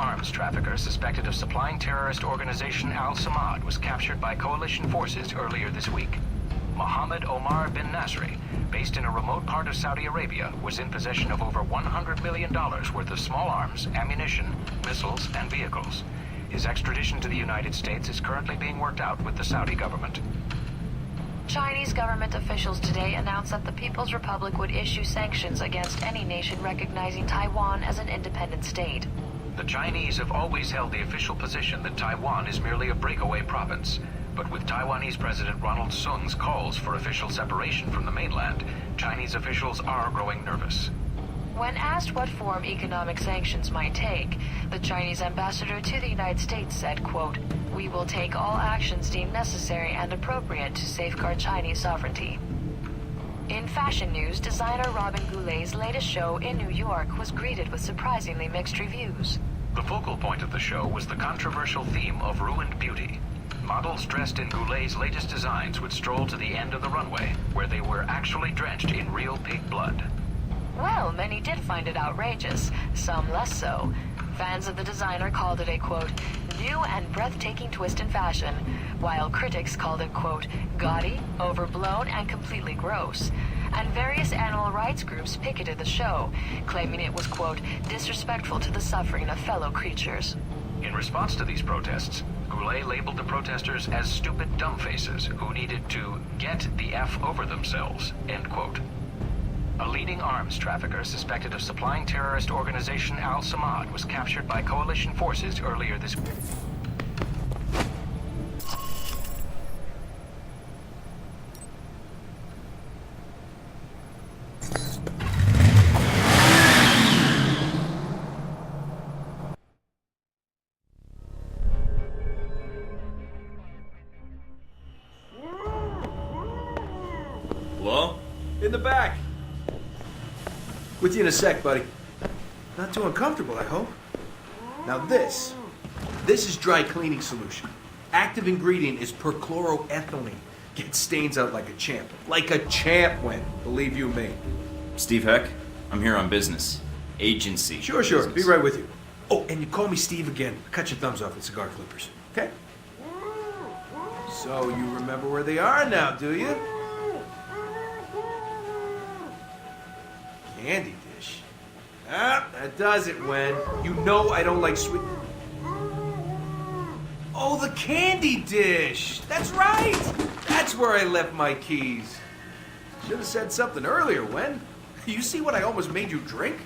arms trafficker suspected of supplying terrorist organization Al-Samad was captured by coalition forces earlier this week. Mohammed Omar bin Nasri, based in a remote part of Saudi Arabia, was in possession of over $100 million worth of small arms, ammunition, missiles, and vehicles. His extradition to the United States is currently being worked out with the Saudi government. Chinese government officials today announced that the People's Republic would issue sanctions against any nation recognizing Taiwan as an independent state. The Chinese have always held the official position that Taiwan is merely a breakaway province. But with Taiwanese President Ronald Sung's calls for official separation from the mainland, Chinese officials are growing nervous. When asked what form economic sanctions might take, the Chinese ambassador to the United States said, quote, "We will take all actions deemed necessary and appropriate to safeguard Chinese sovereignty." In fashion news, designer Robin Goulet's latest show in New York was greeted with surprisingly mixed reviews. The focal point of the show was the controversial theme of ruined beauty. Models dressed in Goulet's latest designs would stroll to the end of the runway, where they were actually drenched in real pig blood. Well, many did find it outrageous, some less so. Fans of the designer called it a, quote, "new and breathtaking twist in fashion," while critics called it, quote, "gaudy, overblown, and completely gross." And various animal rights groups picketed the show, claiming it was, quote, "disrespectful to the suffering of fellow creatures." In response to these protests, Goulet labeled the protesters as stupid dumbfaces who needed to get the F over themselves, end quote. A leading arms trafficker suspected of supplying terrorist organization Al-Samad was captured by coalition forces earlier this week. Hello? In the back. With you in a sec, buddy. Not too uncomfortable, I hope. Now this is dry cleaning solution. Active ingredient is perchloroethylene. Gets stains out like a champ. Like a champ went, believe you me. Steve Heck? I'm here on business. Agency. Sure. business. Be right with you. Oh, and you call me Steve again. Cut your thumbs off with cigar clippers, okay? So you remember where they are now, do you? Candy dish. Ah, that does it, Wen. You know I don't like sweet... Oh, the candy dish! That's right! That's where I left my keys. Should have said something earlier, Wen. You see what I almost made you drink?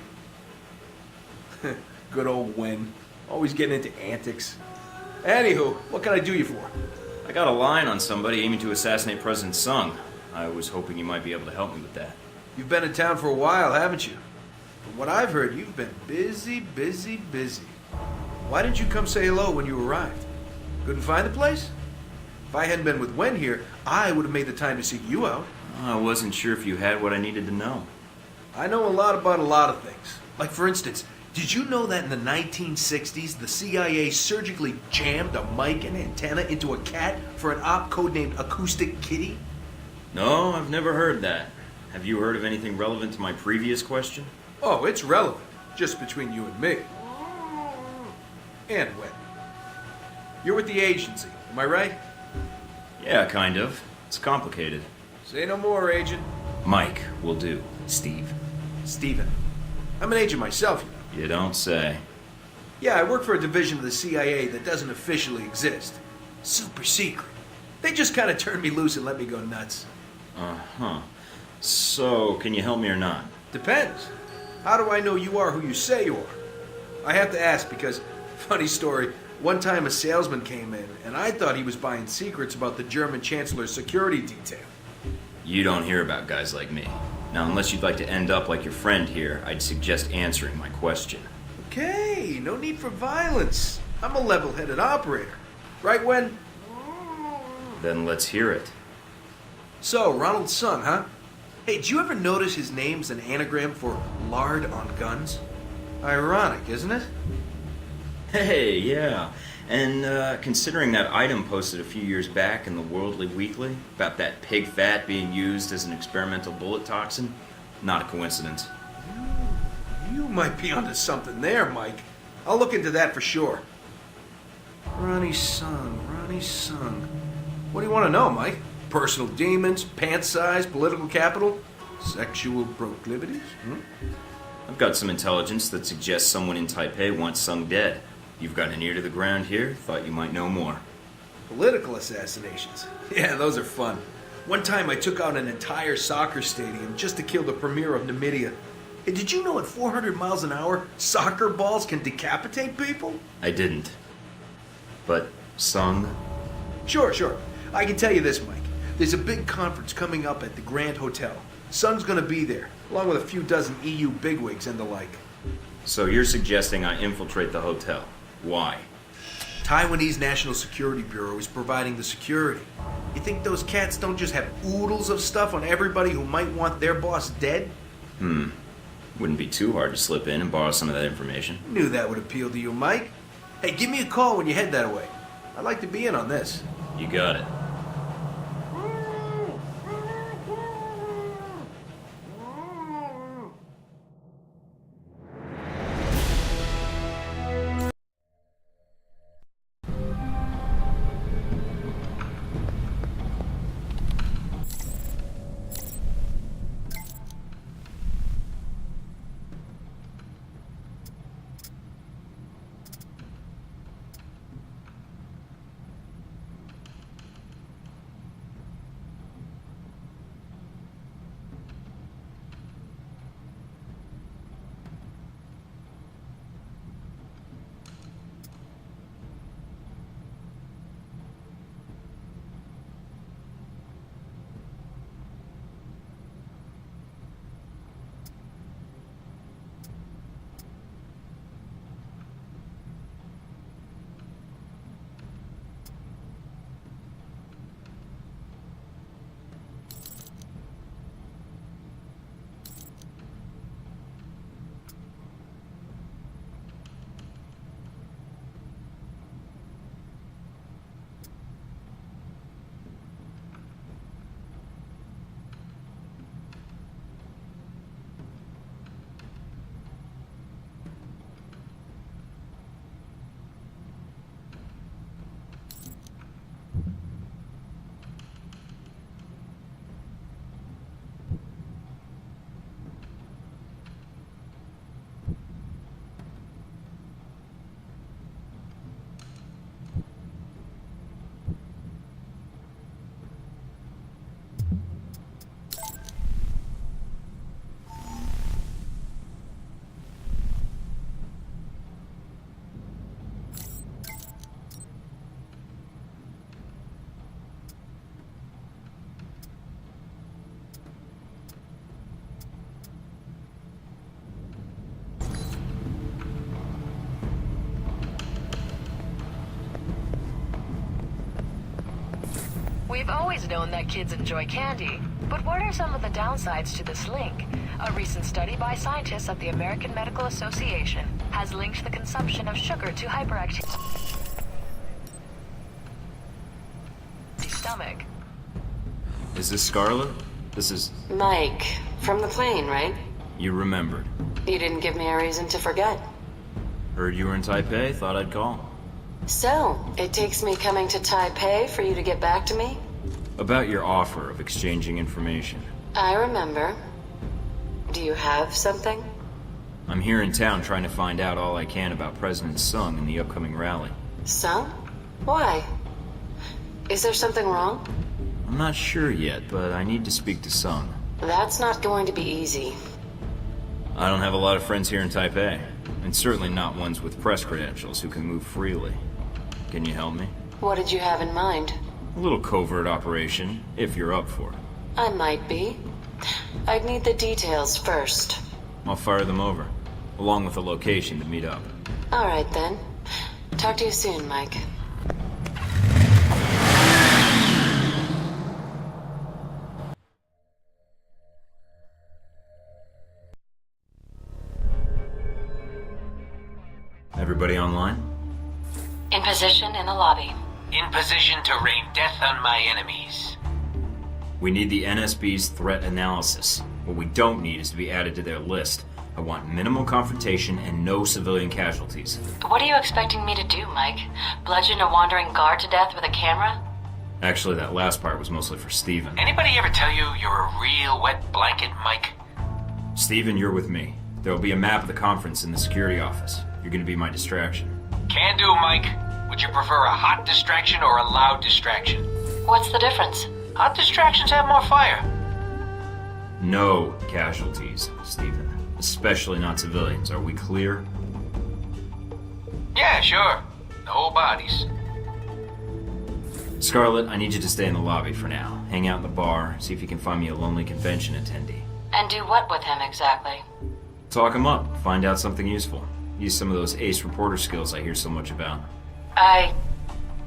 Good old Wen. Always getting into antics. Anywho, what can I do you for? I got a line on somebody aiming to assassinate President Sung. I was hoping you might be able to help me with that. You've been in town for a while, haven't you? From what I've heard, you've been busy. Why didn't you come say hello when you arrived? Couldn't find the place? If I hadn't been with Wen here, I would have made the time to seek you out. I wasn't sure if you had what I needed to know. I know a lot about a lot of things. Like, for instance, did you know that in the 1960s, the CIA surgically jammed a mic and antenna into a cat for an op codenamed Acoustic Kitty? No, I've never heard that. Have you heard of anything relevant to my previous question? Oh, it's relevant. Just between you and me. And Wen. You're with the agency, am I right? Yeah, kind of. It's complicated. Say no more, Agent. Mike will do, Steve. Steven. I'm an agent myself, you know. You don't say. Yeah, I work for a division of the CIA that doesn't officially exist. Super secret. They just kind of turned me loose and let me go nuts. Uh-huh. So, can you help me or not? Depends. How do I know you are who you say you are? I have to ask because, funny story, one time a salesman came in and I thought he was buying secrets about the German Chancellor's security detail. You don't hear about guys like me. Now, unless you'd like to end up like your friend here, I'd suggest answering my question. Okay, no need for violence. I'm a level-headed operator. Right, Wen? Then let's hear it. So, Ronald Sung, huh? Hey, did you ever notice his name's an anagram for lard on guns? Ironic, isn't it? Hey, yeah. And considering that item posted a few years back in the Worldly Weekly about that pig fat being used as an experimental bullet toxin, not a coincidence. You might be onto something there, Mike. I'll look into that for sure. Ronnie Sung. What do you want to know, Mike? Personal demons, pant size, political capital, sexual proclivities? I've got some intelligence that suggests someone in Taipei wants Sung dead. You've got an ear to the ground here, thought you might know more. Political assassinations. Yeah, those are fun. One time I took out an entire soccer stadium just to kill the premier of Namibia. Hey, did you know at 400 miles an hour, soccer balls can decapitate people? I didn't. But Sung? Sure. I can tell you this, Mike. There's a big conference coming up at the Grand Hotel. Sung's gonna be there, along with a few dozen EU bigwigs and the like. So you're suggesting I infiltrate the hotel. Why? Taiwanese National Security Bureau is providing the security. You think those cats don't just have oodles of stuff on everybody who might want their boss dead? Wouldn't be too hard to slip in and borrow some of that information. Knew that would appeal to you, Mike. Hey, give me a call when you head that way. I'd like to be in on this. You got it. We've always known that kids enjoy candy, but what are some of the downsides to this link? A recent study by scientists at the American Medical Association has linked the consumption of sugar to hyperactivity stomach. Is this Scarlet? This is... Mike, from the plane, right? You remembered. You didn't give me a reason to forget. Heard you were in Taipei, thought I'd call. So, it takes me coming to Taipei for you to get back to me? About your offer of exchanging information. I remember. Do you have something? I'm here in town trying to find out all I can about President Sung and the upcoming rally. Sung? Why? Is there something wrong? I'm not sure yet, but I need to speak to Sung. That's not going to be easy. I don't have a lot of friends here in Taipei, and certainly not ones with press credentials who can move freely. Can you help me? What did you have in mind? A little covert operation, if you're up for it. I might be. I'd need the details first. I'll fire them over, along with a location to meet up. All right, then. Talk to you soon, Mike. Everybody online? In position in the lobby. In position to rain death on my enemies. We need the NSB's threat analysis. What we don't need is to be added to their list. I want minimal confrontation and no civilian casualties. What are you expecting me to do, Mike? Bludgeon a wandering guard to death with a camera? Actually, that last part was mostly for Steven. Anybody ever tell you you're a real wet blanket, Mike? Steven, you're with me. There will be a map of the conference in the security office. You're going to be my distraction. Can do, Mike. Would you prefer a hot distraction or a loud distraction? What's the difference? Hot distractions have more fire. No casualties, Steven. Especially not civilians. Are we clear? Yeah, sure. No bodies. Scarlett, I need you to stay in the lobby for now. Hang out in the bar, see if you can find me a lonely convention attendee. And do what with him exactly? Talk him up, find out something useful. Use some of those ace reporter skills I hear so much about.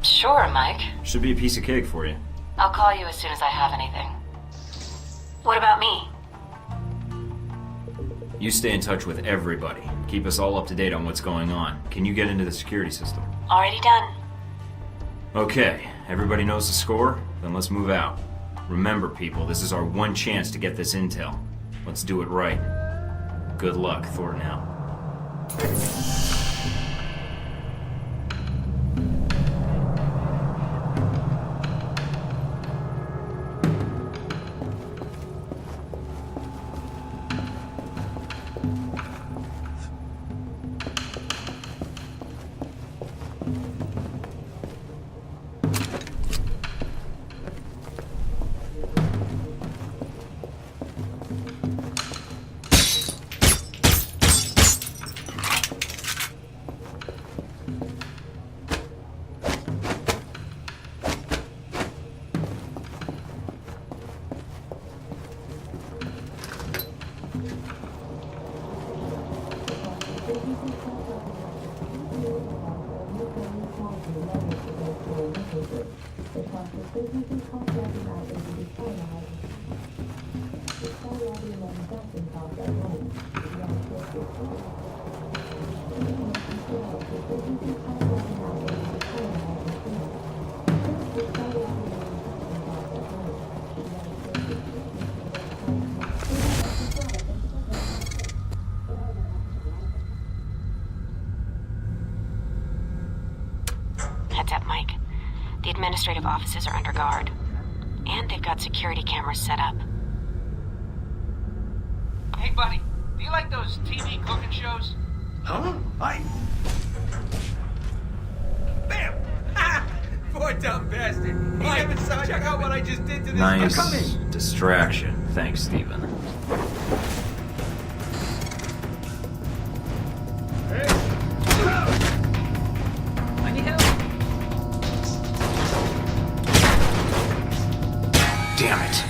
Sure, Mike. Should be a piece of cake for you. I'll call you as soon as I have anything. What about me? You stay in touch with everybody. Keep us all up to date on what's going on. Can you get into the security system? Already done. Okay, everybody knows the score? Then let's move out. Remember, people, this is our one chance to get this intel. Let's do it right. Good luck, Thornton out. Heads up, Mike. The administrative offices are under guard. And they've got security cameras set up. Hey, buddy, do you like those TV cooking shows? Huh? Bam! Ha! Poor dumb bastard. He never saw. Check out what I just did to this. Nice distraction. Thanks, Steven. I need help. Damn it.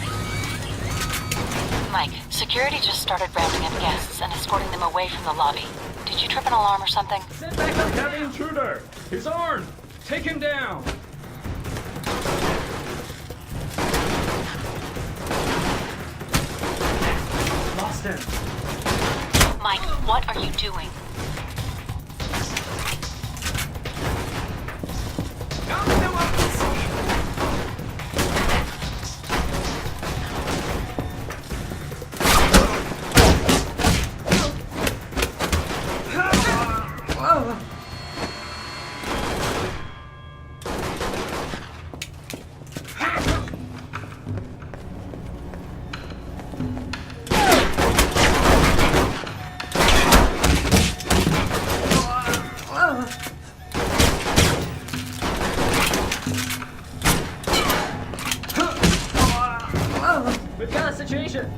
Mike, security just started rounding up guests and escorting them away from the lobby. Did you trip an alarm or something? Send back up, heavy intruder. He's armed. Take him down. Lost him. Mike, what are you doing? We've got a situation.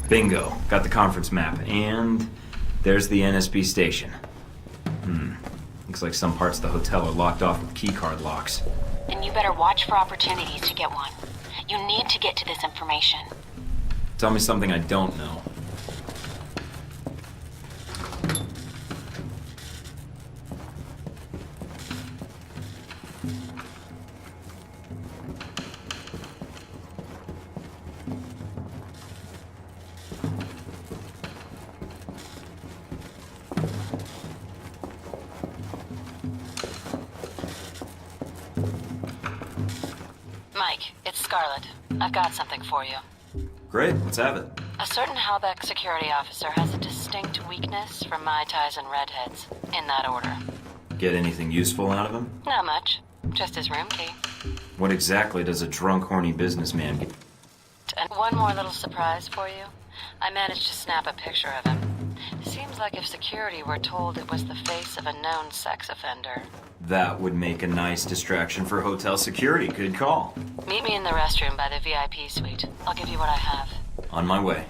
Bingo. Got the conference map. And there's the NSB station. Looks like some parts of the hotel are locked off with keycard locks. Then you better watch for opportunities to get one. You need to get to this information. Tell me something I don't know. Mike, it's Scarlett. I've got something for you. Great, let's have it. A certain Halbeck security officer has a distinct weakness for Mai Tais and redheads. In that order. Get anything useful out of him? Not much. Just his room key. What exactly does a drunk, horny businessman get? And one more little surprise for you. I managed to snap a picture of him. Seems like if security were told it was the face of a known sex offender. That would make a nice distraction for hotel security. Good call. Meet me in the restroom by the VIP suite. I'll give you what I have. On my way.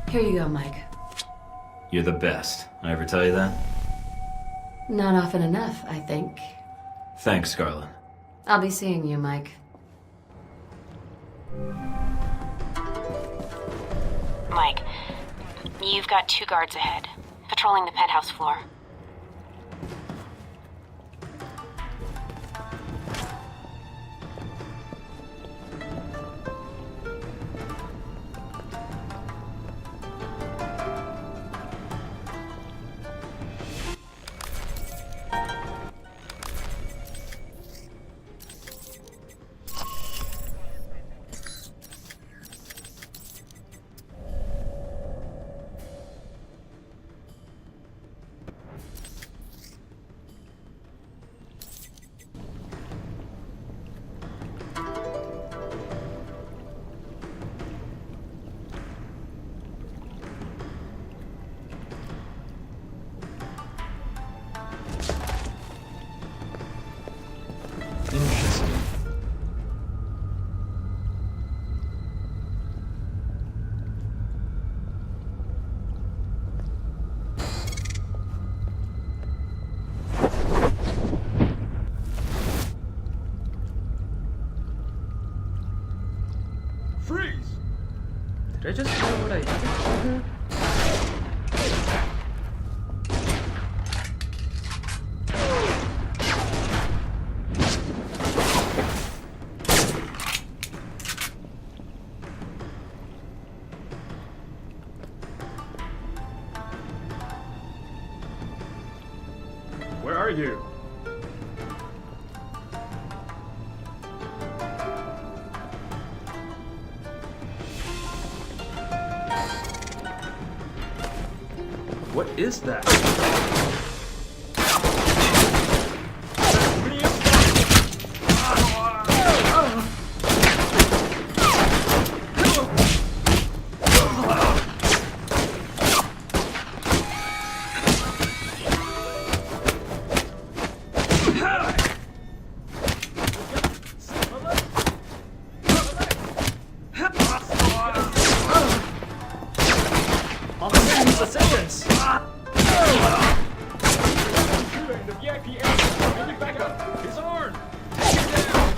Here you go, Mike. You're the best. I ever tell you that? Not often enough, I think. Thanks, Scarlett. I'll be seeing you, Mike. Mike, you've got 2 guards ahead, patrolling the penthouse floor. Interesting. Freeze! Did I just do what I did? Where are you? What is that? Assistance! Shooting the VIP agent! Maybe back up! His arm! Take him down!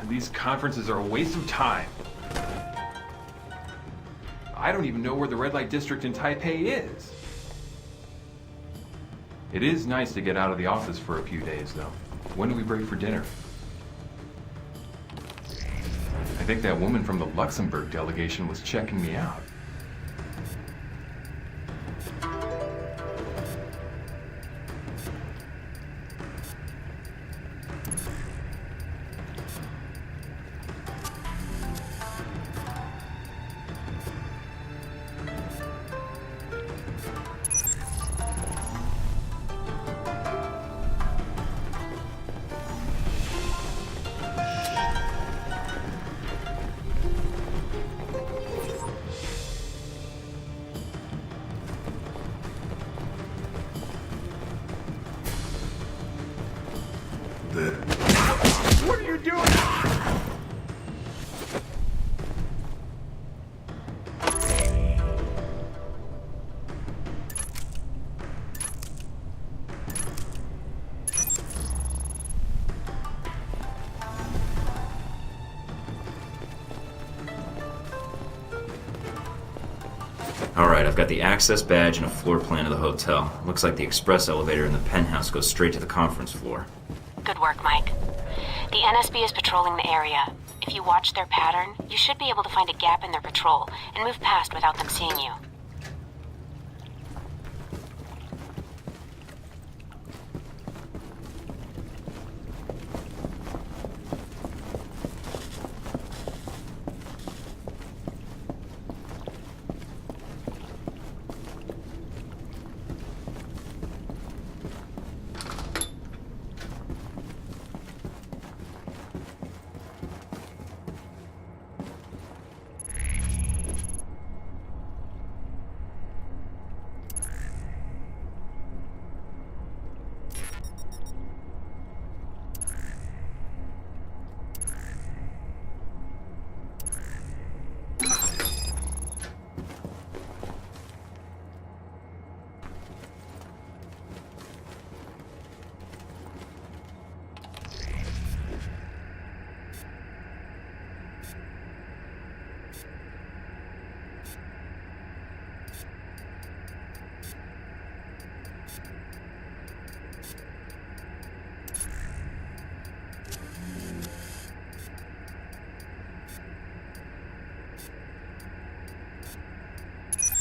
These conferences are a waste of time. I don't even know where the red light district in Taipei is. It is nice to get out of the office for a few days, though. When do we break for dinner? I think that woman from the Luxembourg delegation was checking me out. What are you doing? Alright, I've got the access badge and a floor plan of the hotel. Looks like the express elevator in the penthouse goes straight to the conference floor. Good work, Mike. The NSB is patrolling the area. If you watch their pattern, you should be able to find a gap in their patrol and move past without them seeing you.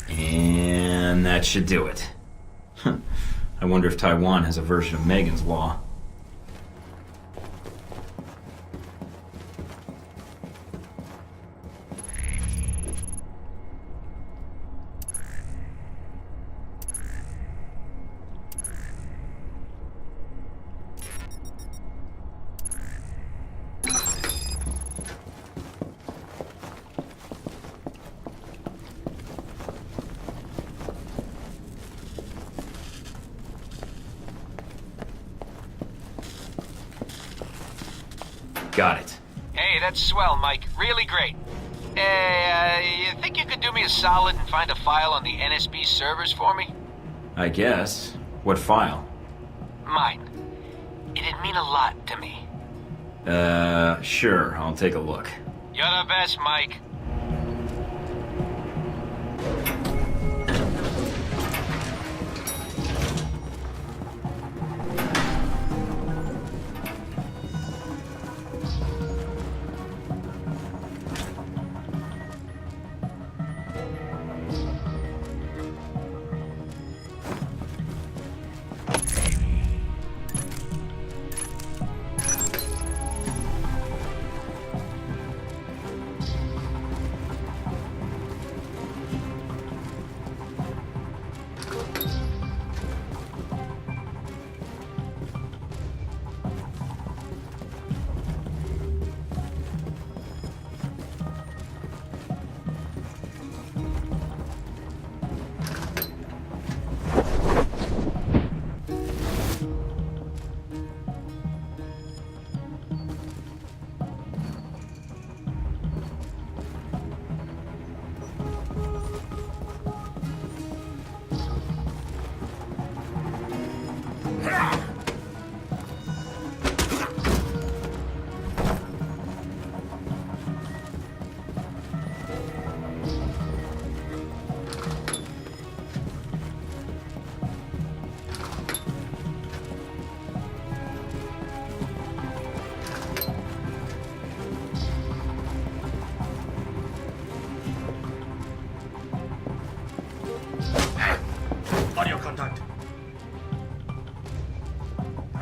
And that should do it. I wonder if Taiwan has a version of Megan's Law. Got it. Hey, that's swell, Mike. Really great. You think you could do me a solid and find a file on the NSB servers for me? I guess. What file? Mine. It'd mean a lot to me. Sure. I'll take a look. You're the best, Mike.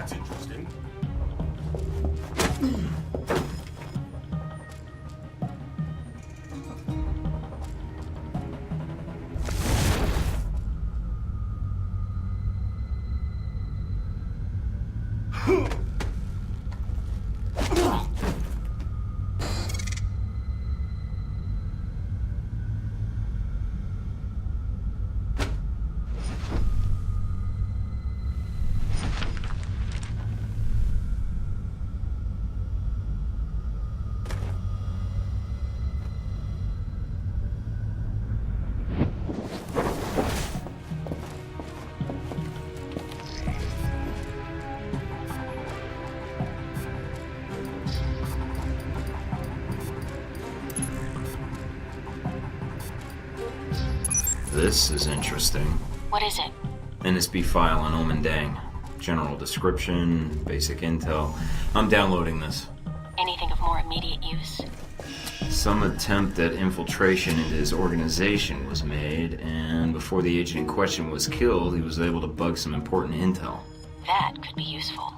That's interesting. This is interesting. What is it? NSB file on Omen Dang. General description, basic intel. I'm downloading this. Anything of more immediate use? Some attempt at infiltration into his organization was made, and before the agent in question was killed, he was able to bug some important intel. That could be useful.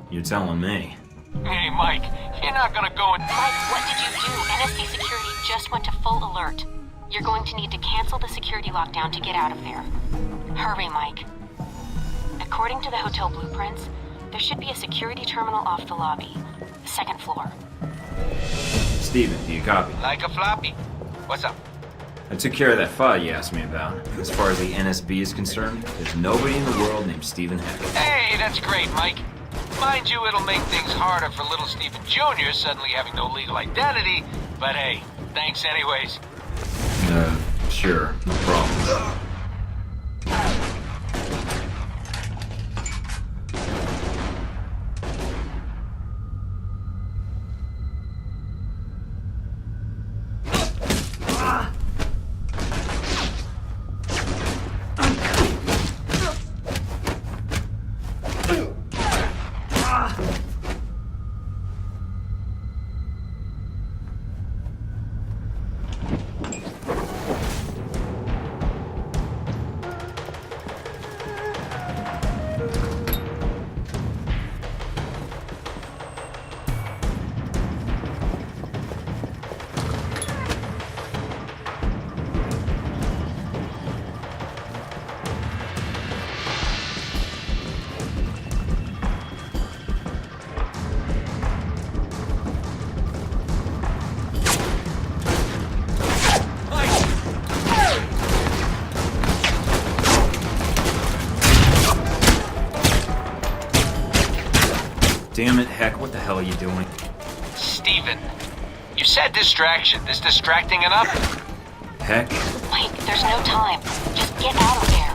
You're telling me. Hey, Mike, you're not gonna go and... Mike, what did you do? NSB security just went to full alert. You're going to need to cancel the security lockdown to get out of there. Hurry, Mike. According to the hotel blueprints, there should be a security terminal off the lobby. Second floor. Steven, do you copy? Like a floppy. What's up? I took care of that file you asked me about. As far as the NSB is concerned, there's nobody in the world named Stephen Heck. Hey, that's great, Mike. Mind you, it'll make things harder for little Stephen Jr. suddenly having no legal identity, but hey, thanks anyways. Sure, no problem. Damn it, Heck, what the hell are you doing? Steven, you said distraction. Is distracting enough? Heck? Mike, there's no time. Just get out of there.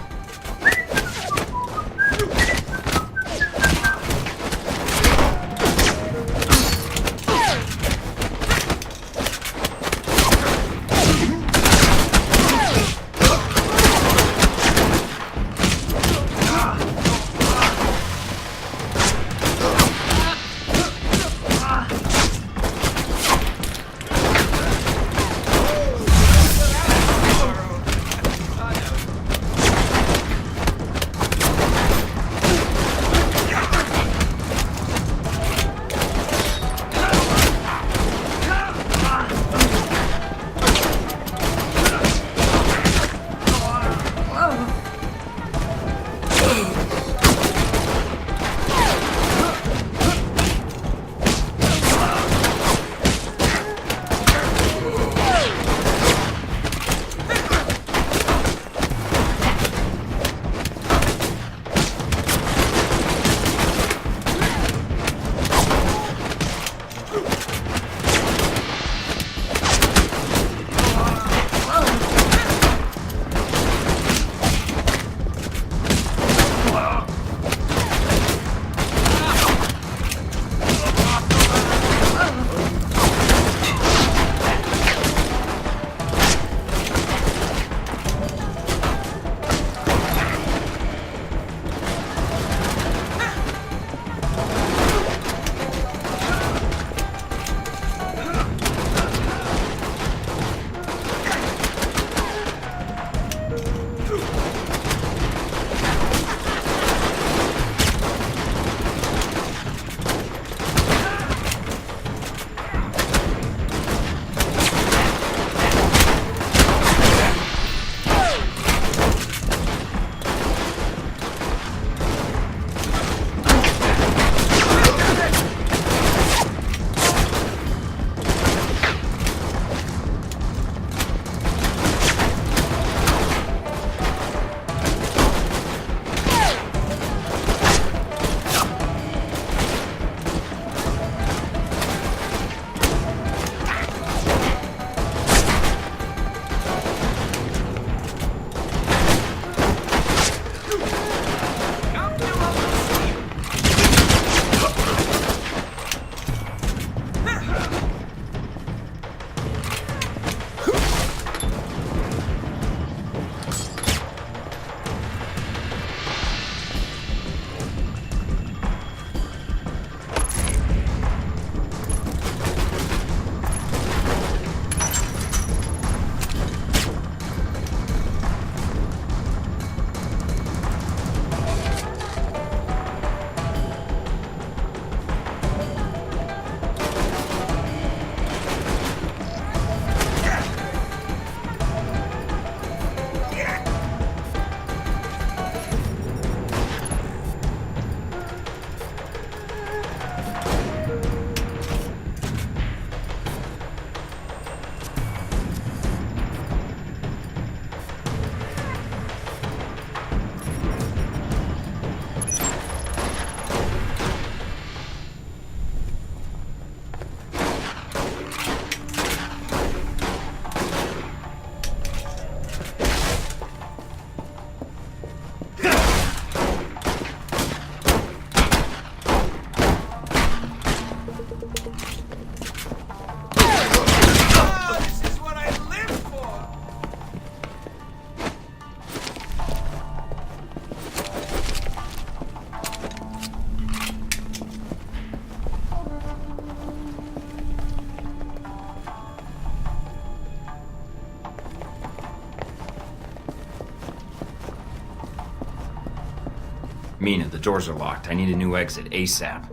Mina, the doors are locked. I need a new exit, ASAP.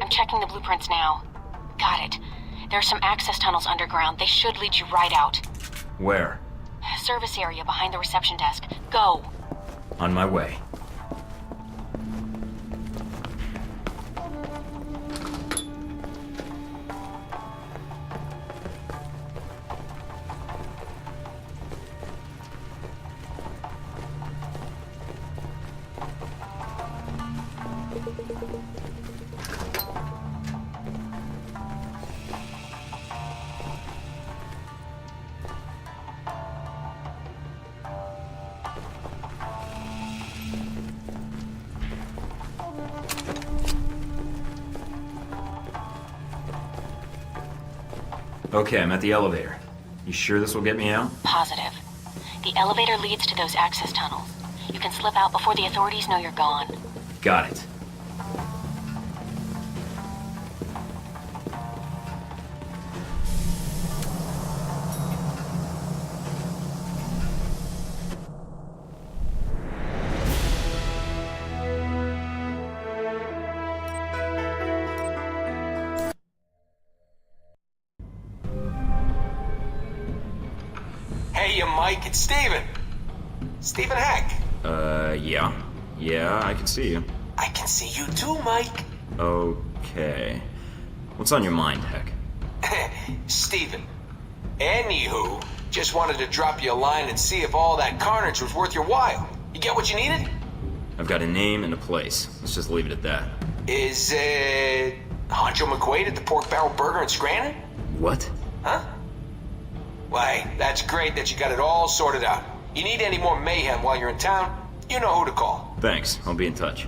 I'm checking the blueprints now. Got it. There are some access tunnels underground. They should lead you right out. Where? Service area behind the reception desk. Go. On my way. Okay, I'm at the elevator. You sure this will get me out? Positive. The elevator leads to those access tunnels. You can slip out before the authorities know you're gone. Got it. Hey, Mike, it's Steven. Steven Heck. Yeah. Yeah, I can see you. I can see you too, Mike. Okay. What's on your mind, Heck? Steven. Anywho, just wanted to drop you a line and see if all that carnage was worth your while. You get what you needed? I've got a name and a place. Let's just leave it at that. Is it Honcho McQuaid at the Pork Barrel Burger in Scranton? What? Huh? Why, that's great that you got it all sorted out. You need any more mayhem while you're in town, you know who to call. Thanks. I'll be in touch.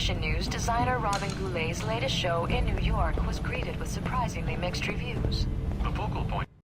fashion news, designer Robin Goulet's latest show in New York was greeted with surprisingly mixed reviews. The focal point